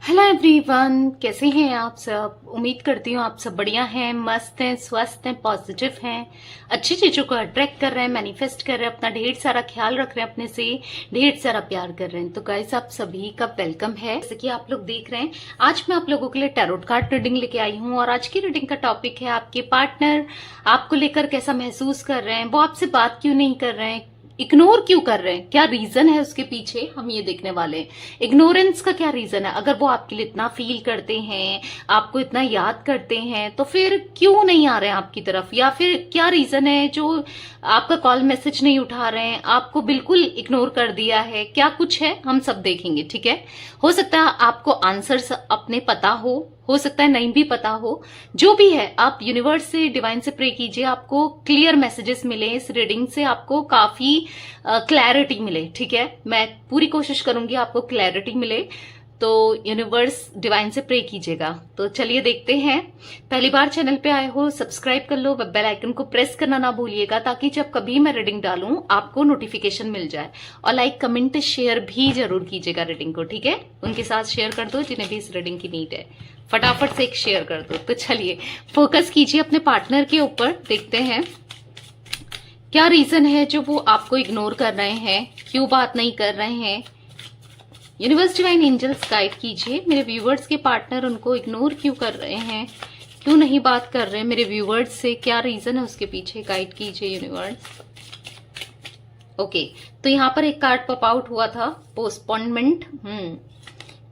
Hello everyone, कैसे हैं आप सब। उम्मीद करती हूँ आप सब बढ़िया हैं, मस्त हैं, स्वस्थ हैं, पॉजिटिव हैं, अच्छी चीजों को अट्रैक्ट कर रहे हैं, मैनिफेस्ट कर रहे हैं, अपना ढेर सारा ख्याल रख रहे हैं, अपने से ढेर सारा प्यार कर रहे हैं। तो गाइस, आप सभी का वेलकम है। जैसे कि आप लोग देख रहे हैं, आज मैं आप लोगों के लिए टैरोट कार्ड रीडिंग लेके आई हूँ और आज की रीडिंग का टॉपिक है आपके पार्टनर आपको लेकर कैसा महसूस कर रहे हैं, वो आपसे बात क्यों नहीं कर रहे हैं, इग्नोर क्यों कर रहे हैं, क्या रीजन है उसके पीछे, हम ये देखने वाले हैं। इग्नोरेंस का क्या रीजन है, अगर वो आपके लिए इतना फील करते हैं, आपको इतना याद करते हैं, तो फिर क्यों नहीं आ रहे हैं आपकी तरफ, या फिर क्या रीजन है जो आपका कॉल मैसेज नहीं उठा रहे हैं, आपको बिल्कुल इग्नोर कर दिया है, क्या कुछ है, हम सब देखेंगे। ठीक है, हो सकता है आपको आंसर्स अपने पता हो सकता है नहीं भी पता हो। जो भी है, आप यूनिवर्स से, डिवाइन से प्रे कीजिए, आपको क्लियर मैसेजेस मिले, इस रीडिंग से आपको काफी क्लैरिटी मिले। ठीक है, मैं पूरी कोशिश करूंगी आपको क्लैरिटी मिले, तो यूनिवर्स, डिवाइन से प्रे कीजिएगा। तो चलिए देखते हैं। पहली बार चैनल पे आए हो, सब्सक्राइब कर लो, बेल आइकन को प्रेस करना ना भूलिएगा, ताकि जब कभी मैं रीडिंग डालूं आपको नोटिफिकेशन मिल जाए। और लाइक, कमेंट, शेयर भी जरूर कीजिएगा रीडिंग को। ठीक है, उनके साथ शेयर कर दो जिन्हें भी इस रीडिंग की नीड है, फटाफट से एक शेयर कर दो। तो चलिए फोकस कीजिए अपने पार्टनर के ऊपर, देखते हैं क्या रीजन है जो वो आपको इग्नोर कर रहे हैं, क्यों बात नहीं कर रहे हैं। यूनिवर्स, डिवाइन एंजल्स गाइड कीजिए मेरे व्यूवर्स के पार्टनर उनको इग्नोर क्यों कर रहे हैं, क्यों नहीं बात कर रहे हैं मेरे व्यूवर्स से, क्या रीजन है उसके पीछे, गाइड कीजिए यूनिवर्स। ओके, तो यहाँ पर एक कार्ड पॉप आउट हुआ था, पोस्टपोनमेंट।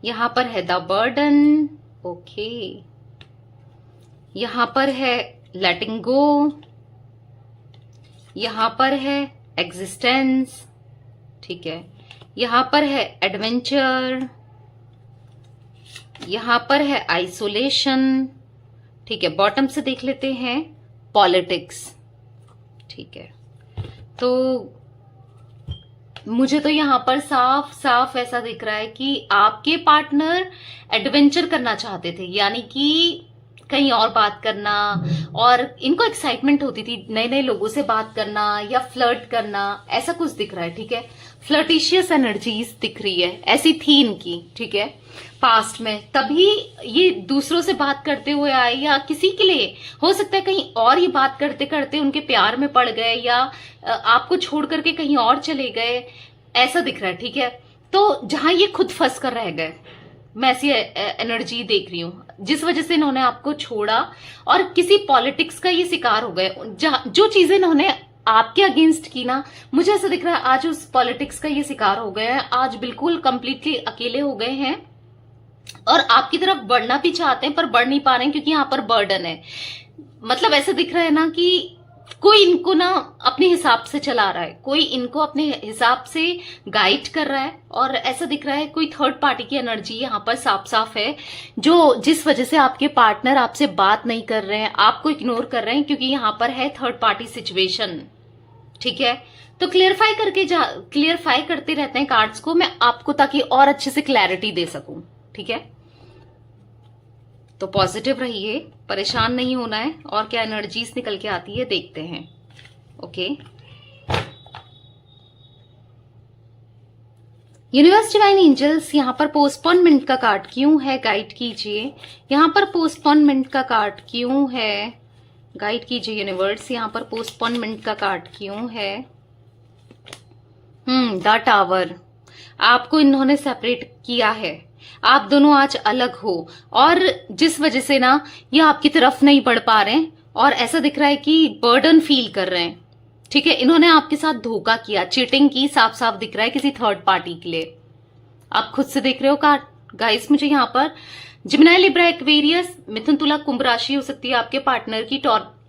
यहाँ पर है द बर्डन। ओके, यहां पर है लेटिंग गो, यहां पर है एग्जिस्टेंस। ठीक है, यहां पर है एडवेंचर, यहां पर है आइसोलेशन। ठीक है, बॉटम से देख लेते हैं पॉलिटिक्स। ठीक है, तो मुझे तो यहां पर साफ साफ ऐसा दिख रहा है कि आपके पार्टनर एडवेंचर करना चाहते थे, यानी कि कहीं और बात करना, और इनको एक्साइटमेंट होती थी नए नए लोगों से बात करना या फ्लर्ट करना, ऐसा कुछ दिख रहा है। ठीक है, फ्लर्टिशियस एनर्जीज दिख रही है, ऐसी थी इनकी। ठीक है, पास्ट में तभी ये दूसरों से बात करते हुए आए, या किसी के लिए हो सकता है कहीं और ये बात करते करते उनके प्यार में पड़ गए, या आपको छोड़ करके कहीं और चले गए, ऐसा दिख रहा है। ठीक है, तो जहां ये खुद फंस कर रह गए, मैं ऐसी एनर्जी देख रही हूं, जिस वजह से इन्होंने आपको छोड़ा और किसी पॉलिटिक्स का ये शिकार हो गए। जो चीजें इन्होंने आपके अगेंस्ट की ना, मुझे ऐसा दिख रहा है आज उस पॉलिटिक्स का ये शिकार हो गए हैं, आज बिल्कुल कंप्लीटली अकेले हो गए हैं और आपकी तरफ बढ़ना भी चाहते हैं पर बढ़ नहीं पा रहे हैं, क्योंकि यहाँ पर बर्डन है। मतलब ऐसा दिख रहा है ना कि कोई इनको ना अपने हिसाब से चला रहा है, कोई इनको अपने हिसाब से गाइड कर रहा है, और ऐसा दिख रहा है कोई थर्ड पार्टी की एनर्जी यहाँ पर साफ साफ है, जो जिस वजह से आपके पार्टनर आपसे बात नहीं कर रहे हैं, आपको इग्नोर कर रहे हैं, क्योंकि यहाँ पर है थर्ड पार्टी सिचुएशन। ठीक है, तो क्लियरफाई करते रहते हैं कार्ड्स को मैं आपको, ताकि और अच्छे से क्लैरिटी दे सकूं। ठीक है, तो पॉजिटिव रहिए, परेशान नहीं होना है, और क्या एनर्जीज निकल के आती है देखते हैं। ओके, यूनिवर्स, डिवाइन एंजल्स, यहां पर पोस्टपोनमेंट का कार्ड क्यों है, गाइड कीजिए। यहां पर पोस्टपोनमेंट का कार्ड क्यों है, गाइड कीजिए यूनिवर्स। यहां पर पोस्टपोनमेंट का कार्ड क्यों है। द टावर, आपको इन्होंने सेपरेट किया है, आप दोनों आज अलग हो, और जिस वजह से ना ये आपकी तरफ नहीं बढ़ पा रहे हैं, और ऐसा दिख रहा है कि बर्डन फील कर रहे हैं। ठीक है, इन्होंने आपके साथ धोखा किया, चीटिंग की, साफ साफ दिख रहा है किसी थर्ड पार्टी के लिए। आप खुद से देख रहे हो कार्ड गाइस, मुझे यहाँ पर जिमिनाई, लिब्रा, एक्वेरियस, मिथुन, तुला, कुंभ राशि हो सकती है आपके पार्टनर की,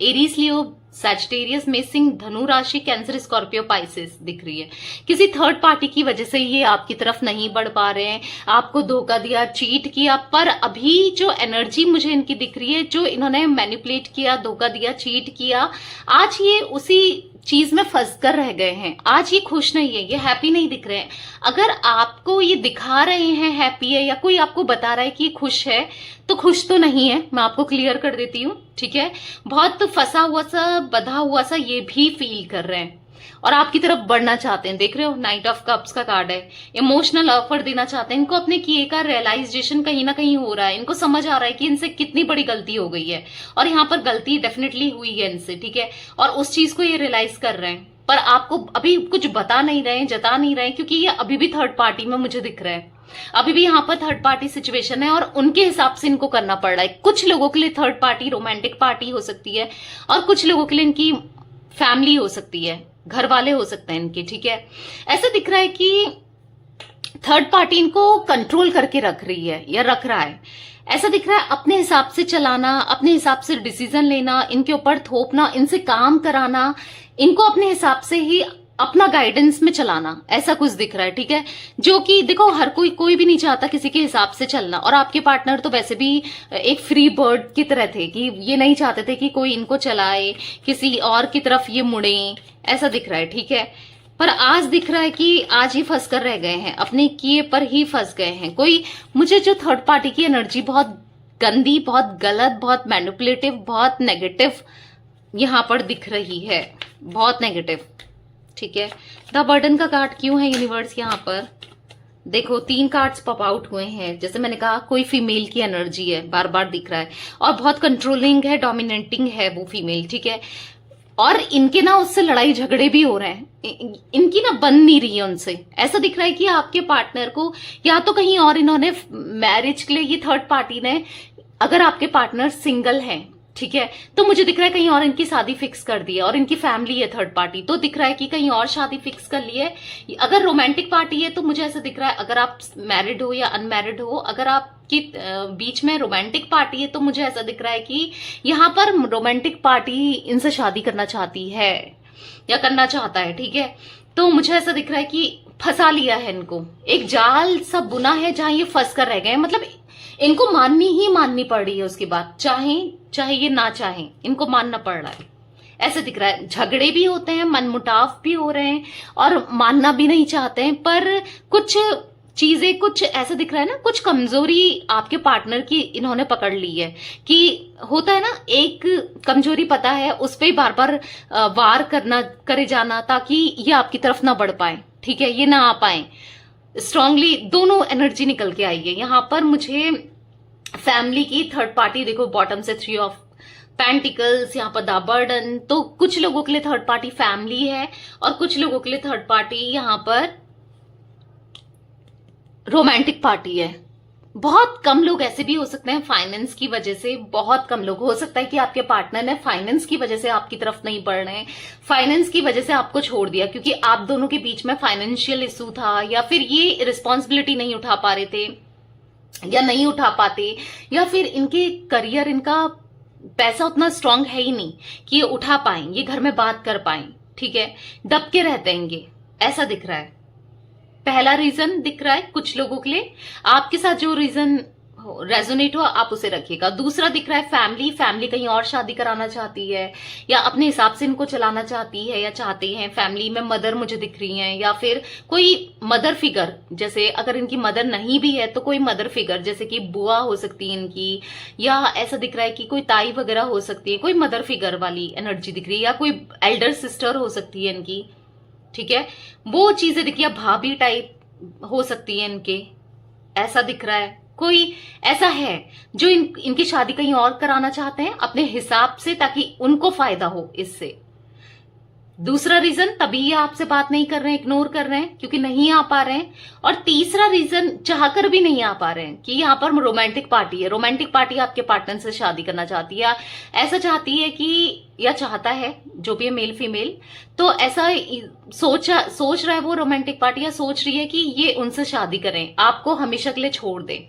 एरीज, लियो, सैजिटेरियस, मेषिंग, धनु राशि, कैंसर, स्कॉर्पियो, पाइसेस दिख रही है। किसी थर्ड पार्टी की वजह से ये आपकी तरफ नहीं बढ़ पा रहे हैं, आपको धोखा दिया, चीट किया, पर अभी जो एनर्जी मुझे इनकी दिख रही है, जो इन्होंने मैनिपुलेट किया, धोखा दिया, चीट किया, आज ये उसी चीज में फंस कर रह गए हैं। आज ये खुश नहीं है, ये हैप्पी नहीं दिख रहे हैं। अगर आपको ये दिखा रहे हैं हैप्पी है, या कोई आपको बता रहा है कि ये खुश है, तो खुश तो नहीं है, मैं आपको क्लियर कर देती हूँ। ठीक है, बहुत फंसा हुआ सा, बधा हुआ सा ये भी फील कर रहे हैं। और आपकी तरफ बढ़ना चाहते हैं। देख रहे हो, नाइट ऑफ कप्स का कार्ड है। इमोशनल ऑफर देना चाहते हैं। इनको अपने किए का रियलाइजेशन कहीं ना कहीं हो रहा है। इनको समझ आ रहा है कि इनसे कितनी बड़ी गलती हो गई है, और यहाँ पर गलती डेफिनेटली हुई है इनसे, ठीक है। और उस चीज को ये रियलाइज कर रहे हैं, पर आपको अभी कुछ बता नहीं रहे, जता नहीं रहे, क्योंकि ये अभी भी थर्ड पार्टी में मुझे दिख रहा है। अभी भी यहाँ पर थर्ड पार्टी सिचुएशन है, और उनके हिसाब से इनको करना पड़ रहा है। कुछ लोगों के लिए थर्ड पार्टी रोमांटिक पार्टी हो सकती है, और कुछ लोगों के लिए इनकी फैमिली हो सकती है, घर वाले हो सकते हैं इनके, ठीक है। ऐसा दिख रहा है कि थर्ड पार्टी इनको कंट्रोल करके रख रही है या रख रहा है। ऐसा दिख रहा है अपने हिसाब से चलाना, अपने हिसाब से डिसीजन लेना, इनके ऊपर थोपना, इनसे काम कराना, इनको अपने हिसाब से ही अपना गाइडेंस में चलाना, ऐसा कुछ दिख रहा है, ठीक है। जो कि देखो, हर कोई भी नहीं चाहता किसी के हिसाब से चलना, और आपके पार्टनर तो वैसे भी एक फ्री बर्ड की तरह थे कि ये नहीं चाहते थे कि कोई इनको चलाए, किसी और की तरफ ये मुड़े, ऐसा दिख रहा है, ठीक है। पर आज दिख रहा है कि आज ही फंस कर रह गए हैं, अपने किए पर ही फंस गए हैं। कोई मुझे जो थर्ड पार्टी की एनर्जी बहुत गंदी, बहुत गलत, बहुत मैनिपुलेटिव, बहुत नेगेटिव यहां पर दिख रही है, बहुत नेगेटिव, ठीक है। द बर्डन का कार्ड क्यों है यूनिवर्स यहाँ पर? देखो, 3 कार्ड्स पॉप आउट हुए हैं। जैसे मैंने कहा, कोई फीमेल की एनर्जी है, बार बार दिख रहा है, और बहुत कंट्रोलिंग है, डोमिनेटिंग है वो फीमेल, ठीक है। और इनके ना उससे लड़ाई झगड़े भी हो रहे हैं, इनकी ना बन नहीं रही है उनसे। ऐसा दिख रहा है कि आपके पार्टनर को या तो कहीं और इन्होंने मैरिज के लिए, ये थर्ड पार्टी ने, अगर आपके पार्टनर सिंगल हैं, ठीक है, तो मुझे दिख रहा है कहीं और इनकी शादी फिक्स कर दी है, और इनकी फैमिली है थर्ड पार्टी, तो दिख रहा है कि कहीं और शादी फिक्स कर ली है। अगर रोमांटिक पार्टी है तो मुझे ऐसा दिख रहा है, अगर आप मैरिड हो या अनमैरिड हो, अगर आपकी बीच में रोमांटिक पार्टी है तो मुझे ऐसा दिख रहा है कि यहाँ पर रोमांटिक पार्टी इनसे शादी करना चाहती है या करना चाहता है, ठीक है। तो मुझे ऐसा दिख रहा है कि फंसा लिया है इनको, एक जाल सा बुना है जहां ये फंस कर रह गए, मतलब इनको माननी पड़ रही है उसकी बात, चाहे ये ना चाहे, इनको मानना पड़ रहा है, ऐसे दिख रहा है। झगड़े भी होते हैं, मनमुटाव भी हो रहे हैं, और मानना भी नहीं चाहते हैं, पर कुछ चीजें, कुछ ऐसा दिख रहा है ना, कुछ कमजोरी आपके पार्टनर की इन्होंने पकड़ ली है। कि होता है ना, एक कमजोरी पता है, उस पर बार बार वार करे जाना, ताकि ये आपकी तरफ ना बढ़ पाए, ठीक है, ये ना आ पाए। स्ट्रांगली दोनों एनर्जी निकल के आई है यहाँ पर मुझे। फैमिली की थर्ड पार्टी, देखो बॉटम से 3 ऑफ पेंटिकल्स, यहाँ पर द बर्डन। तो कुछ लोगों के लिए थर्ड पार्टी फैमिली है, और कुछ लोगों के लिए थर्ड पार्टी यहाँ पर रोमांटिक पार्टी है। बहुत कम लोग ऐसे भी हो सकते हैं फाइनेंस की वजह से, बहुत कम लोग हो सकता है कि आपके पार्टनर ने फाइनेंस की वजह से आपकी तरफ नहीं बढ़ रहे हैं, फाइनेंस की वजह से आपको छोड़ दिया, क्योंकि आप दोनों के बीच में फाइनेंशियल इशू था, या फिर ये रिस्पॉन्सिबिलिटी नहीं उठा पा रहे थे या नहीं उठा पाते, या फिर इनके करियर, इनका पैसा उतना स्ट्रांग है ही नहीं कि ये उठा पाए, ये घर में बात कर पाए, ठीक है, दब के रहते हैं ये, ऐसा दिख रहा है। पहला रीजन दिख रहा है कुछ लोगों के लिए, आपके साथ जो रीजन रेजोनेट हो आप उसे रखिएगा। दूसरा दिख रहा है फैमिली कहीं और शादी कराना चाहती है, या अपने हिसाब से इनको चलाना चाहती है या चाहते हैं। फैमिली में मदर मुझे दिख रही हैं, या फिर कोई मदर फिगर, जैसे अगर इनकी मदर नहीं भी है तो कोई मदर फिगर, जैसे कि बुआ हो सकती है इनकी, या ऐसा दिख रहा है कि कोई ताई वगैरह हो सकती है, कोई मदर फिगर वाली एनर्जी दिख रही है, या कोई एल्डर सिस्टर हो सकती है इनकी, ठीक है, वो चीजें दिखी, या भाभी टाइप हो सकती है इनके, ऐसा दिख रहा है। कोई ऐसा है जो इनकी शादी कहीं और कराना चाहते हैं अपने हिसाब से, ताकि उनको फायदा हो इससे। दूसरा रीजन, तभी ये आपसे बात नहीं कर रहे हैं, इग्नोर कर रहे हैं क्योंकि नहीं आ पा रहे हैं। और तीसरा रीजन, चाहकर भी नहीं आ पा रहे हैं कि यहाँ पर रोमांटिक पार्टी है, रोमांटिक पार्टी आपके पार्टनर से शादी करना चाहती है, या ऐसा चाहती है कि, या चाहता है, जो भी है मेल फीमेल, तो ऐसा सोच रहा है वो रोमांटिक पार्टी, या सोच रही है कि ये उनसे शादी करें, आपको हमेशा के लिए छोड़ दें।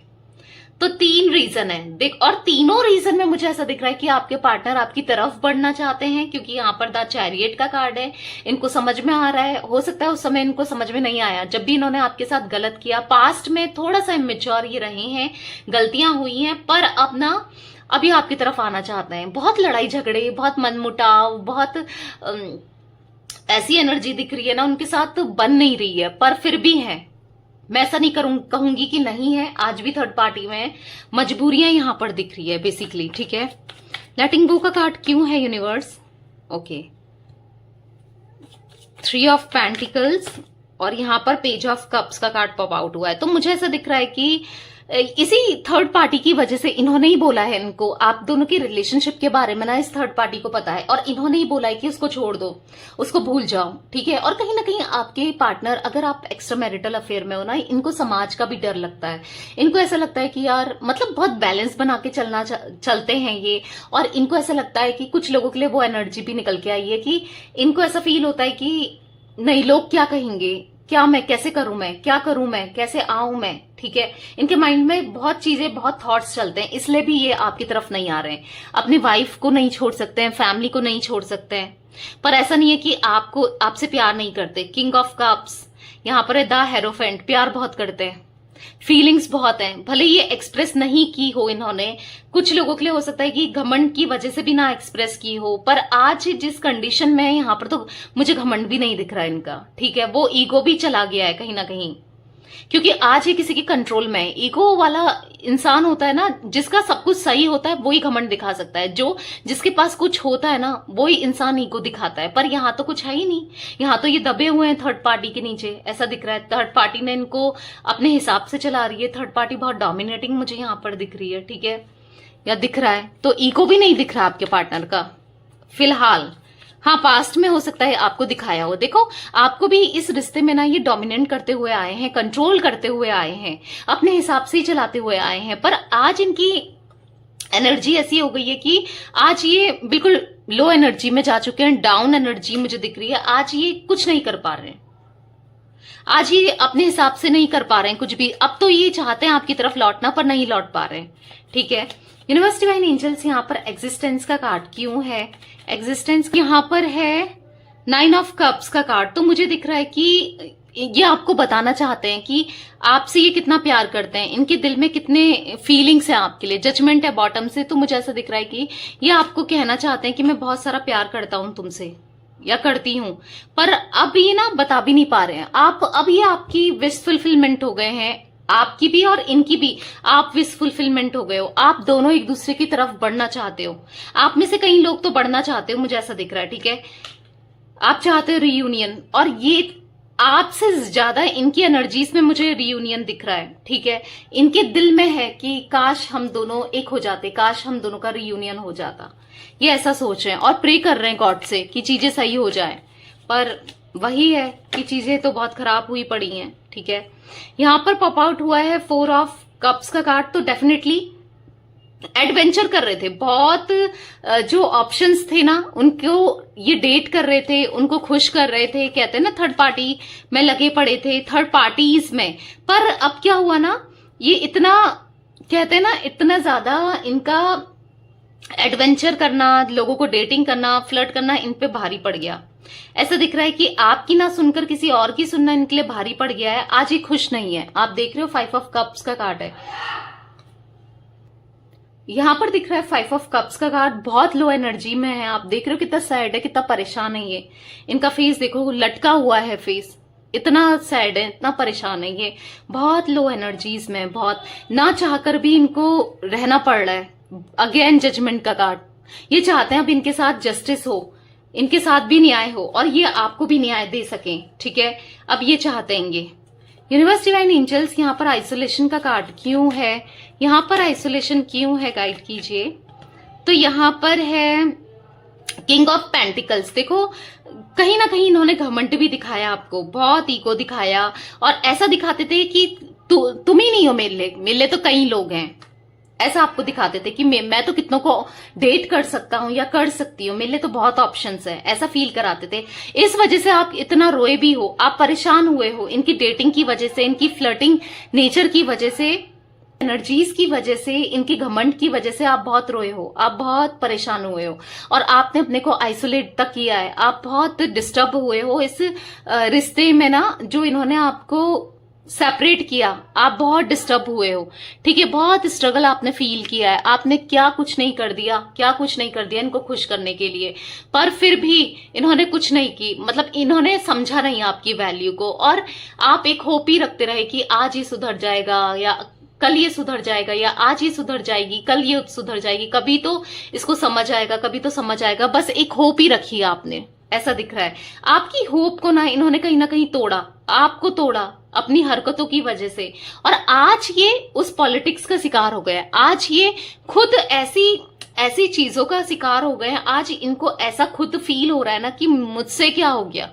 तो 3 रीजन है देख, और तीनों रीजन में मुझे ऐसा दिख रहा है कि आपके पार्टनर आपकी तरफ बढ़ना चाहते हैं, क्योंकि यहाँ पर द चैरियट का कार्ड है। इनको समझ में आ रहा है, हो सकता है उस समय इनको समझ में नहीं आया जब भी इन्होंने आपके साथ गलत किया, पास्ट में थोड़ा सा इमेच्योर ये रहे हैं, गलतियां हुई हैं, पर अब ना अभी आपकी तरफ आना चाहते हैं। बहुत लड़ाई झगड़े, बहुत मनमुटाव, बहुत ऐसी एनर्जी दिख रही है ना उनके साथ, तो बन नहीं रही है, पर फिर भी है। मैं ऐसा नहीं कहूंगी कि नहीं है, आज भी थर्ड पार्टी में मजबूरियां यहां पर दिख रही है बेसिकली, ठीक है। लेटिंग गो का कार्ड क्यों है यूनिवर्स? ओके, 3 ऑफ पेंटिकल्स और यहाँ पर पेज ऑफ कप्स का कार्ड पॉप आउट हुआ है। तो मुझे ऐसा दिख रहा है कि इसी थर्ड पार्टी की वजह से इन्होंने ही बोला है इनको, आप दोनों की रिलेशनशिप के बारे में ना इस थर्ड पार्टी को पता है और इन्होंने ही बोला है कि उसको छोड़ दो, उसको भूल जाओ, ठीक है। और कहीं ना कहीं आपके पार्टनर, अगर आप एक्स्ट्रा मैरिटल अफेयर में हो ना, इनको समाज का भी डर लगता है। इनको ऐसा लगता है कि यार मतलब बहुत बैलेंस बना के चलते हैं ये, और इनको ऐसा लगता है कि कुछ लोगों के लिए वो एनर्जी भी निकल के आई है कि इनको ऐसा फील होता है कि नहीं, लोग क्या कहेंगे, क्या मैं कैसे करूं, मैं क्या करूं, मैं कैसे आऊं मैं, ठीक है। इनके माइंड में बहुत चीजें, बहुत थॉट्स चलते हैं, इसलिए भी ये आपकी तरफ नहीं आ रहे हैं। अपनी वाइफ को नहीं छोड़ सकते हैं, फैमिली को नहीं छोड़ सकते हैं, पर ऐसा नहीं है कि आपसे प्यार नहीं करते। किंग ऑफ कप्स यहाँ पर है, द हेरोफेंट, प्यार बहुत करते हैं, फीलिंग्स बहुत हैं, भले ये एक्सप्रेस नहीं की हो इन्होंने। कुछ लोगों के लिए हो सकता है कि घमंड की वजह से भी ना एक्सप्रेस की हो, पर आज जिस कंडीशन में है यहाँ पर तो मुझे घमंड भी नहीं दिख रहा है इनका, ठीक है। वो ईगो भी चला गया है कहीं ना कहीं, क्योंकि आज ये किसी के कंट्रोल में है। ईगो वाला इंसान होता है ना, जिसका सब कुछ सही होता है वो ही घमंड दिखा सकता है। जिसके पास कुछ होता है ना, वो ही इंसान ईगो दिखाता है। पर यहाँ तो कुछ है ही नहीं, यहाँ तो ये दबे हुए हैं थर्ड पार्टी के नीचे, ऐसा दिख रहा है। थर्ड पार्टी ने इनको अपने हिसाब से चला रही है। थर्ड पार्टी बहुत डोमिनेटिंग मुझे यहाँ पर दिख रही है, ठीक है, या दिख रहा है। तो ईगो भी नहीं दिख रहा आपके पार्टनर का फिलहाल। हाँ, पास्ट में हो सकता है आपको दिखाया हो। देखो, आपको भी इस रिश्ते में ना ये डोमिनेट करते हुए आए हैं, कंट्रोल करते हुए आए हैं, अपने हिसाब से ही चलाते हुए आए हैं। पर आज इनकी एनर्जी ऐसी हो गई है कि आज ये बिल्कुल लो एनर्जी में जा चुके हैं, डाउन एनर्जी मुझे दिख रही है। आज ये कुछ नहीं कर पा रहे हैं, आज ये अपने हिसाब से नहीं कर पा रहे हैं कुछ भी। अब तो ये चाहते हैं आपकी तरफ लौटना, पर नहीं लौट पा रहे हैं, ठीक है। यूनिवर्स डिवाइन एंजल्स यहाँ पर एग्जिस्टेंस का कार्ड क्यों है? एग्जिस्टेंस यहाँ पर है 9 ऑफ कप्स का कार्ड। तो मुझे दिख रहा है कि ये आपको बताना चाहते हैं कि आपसे ये कितना प्यार करते हैं, इनके दिल में कितने फीलिंग्स हैं आपके लिए। जजमेंट है बॉटम से, तो मुझे ऐसा दिख रहा है कि ये आपको कहना चाहते हैं कि मैं बहुत सारा प्यार करता हूं तुमसे, या करती हूं, पर अब ये ना बता भी नहीं पा रहे हैं। अब ये आपकी विश फुलफिलमेंट हो गए हैं, आपकी भी और इनकी भी। आप विश फुलफिलमेंट हो गए हो, आप दोनों एक दूसरे की तरफ बढ़ना चाहते हो। आप में से कई लोग तो बढ़ना चाहते हो, मुझे ऐसा दिख रहा है, ठीक है। आप चाहते हो रियूनियन, और ये आपसे ज्यादा इनकी एनर्जीज में मुझे रियूनियन दिख रहा है, ठीक है। इनके दिल में है कि काश हम दोनों एक हो जाते, काश हम दोनों का रियूनियन हो जाता। ये ऐसा सोच रहे हैं और प्रे कर रहे हैं गॉड से कि चीजें सही हो जाए। पर वही है कि चीजें तो बहुत खराब हुई पड़ी हैं, ठीक है। यहां पर पॉप आउट हुआ है 4 ऑफ कप्स का कार्ड। तो डेफिनेटली एडवेंचर कर रहे थे बहुत, जो ऑप्शंस थे ना उनको ये डेट कर रहे थे, उनको खुश कर रहे थे। कहते हैं ना थर्ड पार्टी में लगे पड़े थे, थर्ड पार्टीज में। पर अब क्या हुआ ना, ये इतना कहते हैं ना, इतना ज्यादा इनका एडवेंचर करना, लोगों को डेटिंग करना, फ्लर्ट करना इन पे भारी पड़ गया। ऐसा दिख रहा है कि आपकी ना सुनकर किसी और की सुनना इनके लिए भारी पड़ गया है। आज ये खुश नहीं है। आप देख रहे हो 5 ऑफ कप्स का कार्ड है, यहां पर दिख रहा है 5 ऑफ कप्स का कार्ड। बहुत लो एनर्जी में है, आप देख रहे हो कितना सैड है, कितना परेशान है ये। इनका फेस देखो, लटका हुआ है फेस, इतना सैड है, इतना परेशान है ये। बहुत लो एनर्जीज में, बहुत ना चाहकर भी इनको रहना पड़ रहा है। अगेन जजमेंट का कार्ड, ये चाहते हैं अब इनके साथ जस्टिस हो, इनके साथ भी न्याय हो और ये आपको भी न्याय दे सकें, ठीक है। अब ये चाहते हैं ये। यूनिवर्स डिवाइन एंजल्स यहाँ पर आइसोलेशन का कार्ड क्यों है? यहाँ पर आइसोलेशन क्यों है, गाइड कीजिए। तो यहाँ पर है किंग ऑफ पेंटिकल्स। देखो, कहीं ना कहीं इन्होंने घमंड भी दिखाया आपको, बहुत ईगो दिखाया, और ऐसा दिखाते थे कि तुम ही नहीं हो मेरे लिए तो कई लोग हैं। ऐसा आपको दिखाते थे कि मैं तो कितनों को डेट कर सकता हूं या कर सकती हूँ, मेरे लिए तो बहुत ऑप्शंस है, ऐसा फील कराते थे। इस वजह से आप इतना रोए भी हो, आप परेशान हुए हो, इनकी डेटिंग की वजह से, इनकी फ्लर्टिंग नेचर की वजह से, एनर्जीज की वजह से, इनकी घमंड की वजह से आप बहुत रोए हो, आप बहुत परेशान हुए हो, और आपने अपने को आइसोलेट तक किया है। आप बहुत डिस्टर्ब हुए हो इस रिश्ते में ना, जो इन्होंने आपको सेपरेट किया, आप बहुत डिस्टर्ब हुए हो, ठीक है। बहुत स्ट्रगल आपने फील किया है, आपने क्या कुछ नहीं कर दिया इनको खुश करने के लिए, पर फिर भी इन्होंने कुछ नहीं की, मतलब इन्होंने समझा नहीं आपकी वैल्यू को। और आप एक होप ही रखते रहे कि आज ही सुधर जाएगा, या कल ये सुधर जाएगा, या आज ये सुधर जाएगी, कल ये सुधर जाएगी, कभी तो इसको समझ आएगा, कभी तो समझ आएगा। बस एक होप ही रखी आपने, ऐसा दिख रहा है। आपकी होप को ना कहीं तोड़ा, आपको तोड़ा अपनी हरकतों की वजह से, और आज ये उस पॉलिटिक्स का शिकार हो गया। आज ये खुद ऐसी चीजों का शिकार हो गए हैं। आज इनको ऐसा खुद फील हो रहा है ना कि मुझसे क्या हो गया।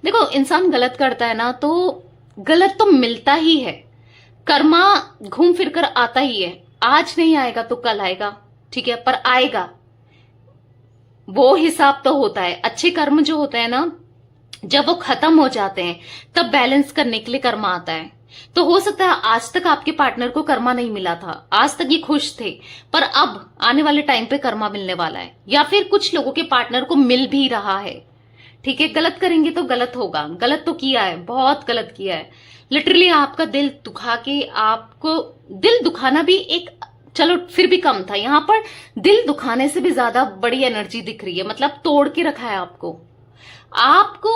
देखो, इंसान गलत करता है ना तो गलत तो मिलता ही है, कर्मा घूम फिर कर आता ही है। आज नहीं आएगा तो कल आएगा, ठीक है, पर आएगा। वो हिसाब तो होता है। अच्छे कर्म जो होते हैं ना, जब वो खत्म हो जाते हैं तब बैलेंस करने के लिए कर्मा आता है। तो हो सकता है आज तक आपके पार्टनर को कर्मा नहीं मिला था, आज तक ये खुश थे, पर अब आने वाले टाइम पे कर्मा मिलने वाला है। या फिर कुछ लोगों के पार्टनर को मिल भी रहा है, ठीक है। गलत करेंगे तो गलत होगा, गलत तो किया है, बहुत गलत किया है। लिटरली आपका दिल दुखा के, आपको दिल दुखाना भी एक, चलो फिर भी कम था, यहां पर दिल दुखाने से भी ज्यादा बड़ी एनर्जी दिख रही है। मतलब तोड़ के रखा है आपको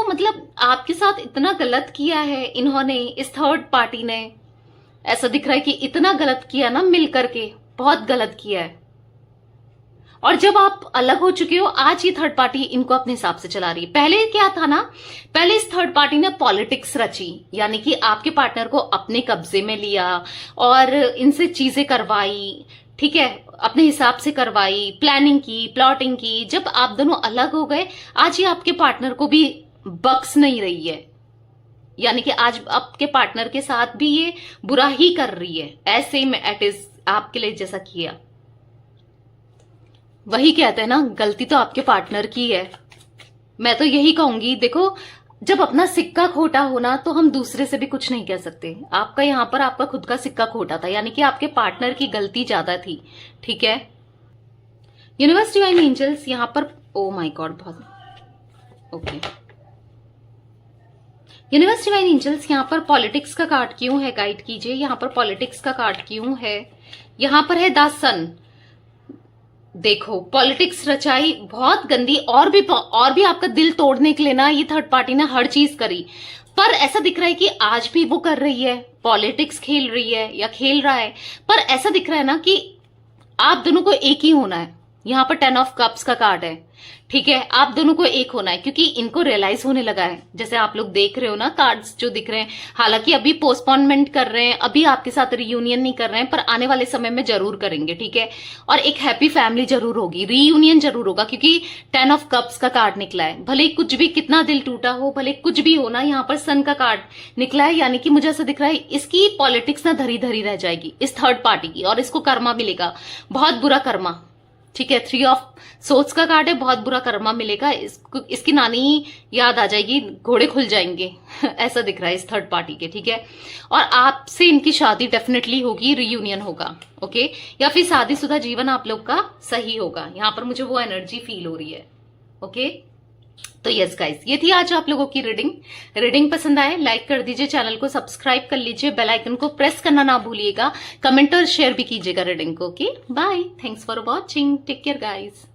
मतलब आपके साथ इतना गलत किया है इन्होंने, इस थर्ड पार्टी ने। ऐसा दिख रहा है कि इतना गलत किया ना, मिल करके बहुत गलत किया है। और जब आप अलग हो चुके हो, आज ये थर्ड पार्टी इनको अपने हिसाब से चला रही है। पहले क्या था ना, पहले इस थर्ड पार्टी ने पॉलिटिक्स रची, यानी कि आपके पार्टनर को अपने कब्जे में लिया और इनसे चीजें करवाई, ठीक है, अपने हिसाब से करवाई, प्लानिंग की, प्लॉटिंग की। जब आप दोनों अलग हो गए, आज ये आपके पार्टनर को भी बख्श नहीं रही है, यानी कि आज आपके पार्टनर के साथ भी ये बुरा ही कर रही है, ऐसे में एट इज आपके लिए जैसा किया। वही कहते हैं ना, गलती तो आपके पार्टनर की है। मैं तो यही कहूंगी, देखो, जब अपना सिक्का खोटा हो ना तो हम दूसरे से भी कुछ नहीं कह सकते। आपका यहां पर आपका खुद का सिक्का खोटा था, यानी कि आपके पार्टनर की गलती ज्यादा थी, ठीक है। यूनिवर्स डिवाइन एंजल्स यहां पर, ओ माय गॉड, बहुत ओके। यूनिवर्स डिवाइन एंजल्स यहां पर पॉलिटिक्स का कार्ड क्यों है, गाइड कीजिए। यहां पर पॉलिटिक्स का कार्ड क्यों है। यहां पर है द सन। देखो, पॉलिटिक्स रचाई बहुत गंदी, और भी आपका दिल तोड़ने के लिए ना ये थर्ड पार्टी ने हर चीज करी। पर ऐसा दिख रहा है कि आज भी वो कर रही है, पॉलिटिक्स खेल रही है या खेल रहा है। पर ऐसा दिख रहा है ना कि आप दोनों को एक ही होना है। यहाँ पर 10 ऑफ कप्स का कार्ड है, ठीक है। आप दोनों को एक होना है, क्योंकि इनको रियलाइज होने लगा है। जैसे आप लोग देख रहे हो ना, कार्ड्स जो दिख रहे हैं, हालांकि अभी पोस्टपोनमेंट कर रहे हैं, अभी आपके साथ रियूनियन नहीं कर रहे हैं, पर आने वाले समय में जरूर करेंगे, ठीक है। और एक हैप्पी फैमिली जरूर होगी, रीयूनियन जरूर होगा, क्योंकि 10 ऑफ कप्स का कार्ड निकला है। भले कुछ भी, कितना दिल टूटा हो, भले कुछ भी हो ना, यहाँ पर सन का कार्ड निकला है। यानी कि मुझे ऐसा दिख रहा है इसकी पॉलिटिक्स ना धरी धरी रह जाएगी, इस थर्ड पार्टी की, और इसको कर्मा मिलेगा, बहुत बुरा कर्मा, ठीक है। 3 ऑफ सोर्ड्स का कार्ड है, बहुत बुरा कर्मा मिलेगा इसकी नानी याद आ जाएगी, घोड़े खुल जाएंगे ऐसा दिख रहा है इस थर्ड पार्टी के, ठीक है। और आपसे इनकी शादी डेफिनेटली होगी, रियूनियन होगा, ओके, या फिर शादीशुदा जीवन आप लोग का सही होगा। यहां पर मुझे वो एनर्जी फील हो रही है, ओके। तो यस गाइस, ये थी आज आप लोगों की रीडिंग पसंद आए लाइक कर दीजिए, चैनल को सब्सक्राइब कर लीजिए, बेल आइकन को प्रेस करना ना भूलिएगा, कमेंट और शेयर भी कीजिएगा रीडिंग को, okay. Bye, thanks for watching, take care guys.